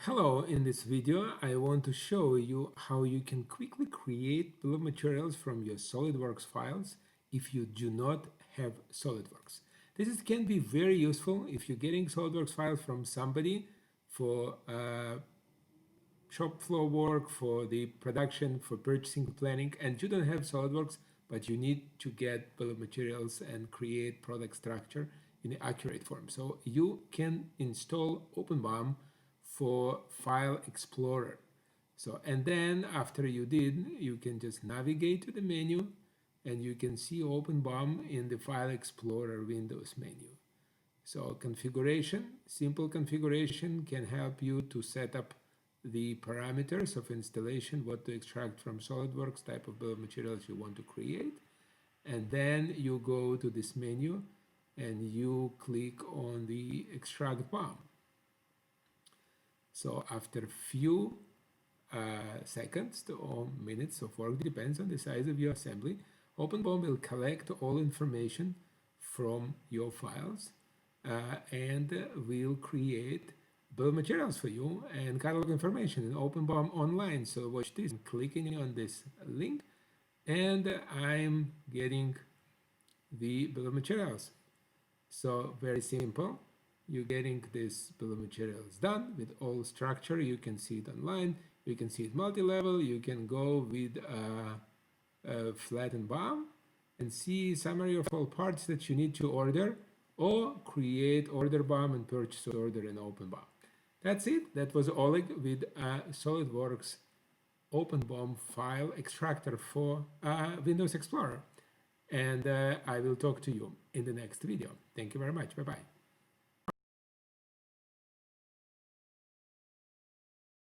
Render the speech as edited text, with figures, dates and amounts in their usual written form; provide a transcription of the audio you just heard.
Hello, in this video I want to show you how you can quickly create bill of materials from your SOLIDWORKS files if you do not have SOLIDWORKS. Can be very useful if you're getting SOLIDWORKS files from somebody for shop floor work, for the production, for purchasing, planning, and you don't have SOLIDWORKS, but you need to get bill of materials and create product structure in an accurate form. So you can install OpenBOM for File Explorer. And then after you did, you can just navigate to the menu and you can see OpenBOM in the File Explorer Windows menu. So configuration, simple configuration can help you to set up the parameters of installation, what to extract from SOLIDWORKS, type of bill of materials you want to create. And then you go to this menu and you click on the extract BOM. So after a few seconds or minutes of work, depends on the size of your assembly, OpenBOM will collect all information from your files and will create bill of materials for you and catalog information in OpenBOM online. So watch this. I'm clicking on this link and I'm getting the bill of materials. So very simple. You're getting this bill of materials done with all structure. You can see it online. You can see it multi-level. You can go with a flattened BOM and see summary of all parts that you need to order, or create order BOM and purchase order in OpenBOM. That's it. That was Oleg with SOLIDWORKS OpenBOM file extractor for Windows Explorer. And I will talk to you in the next video. Thank you very much. Bye-bye.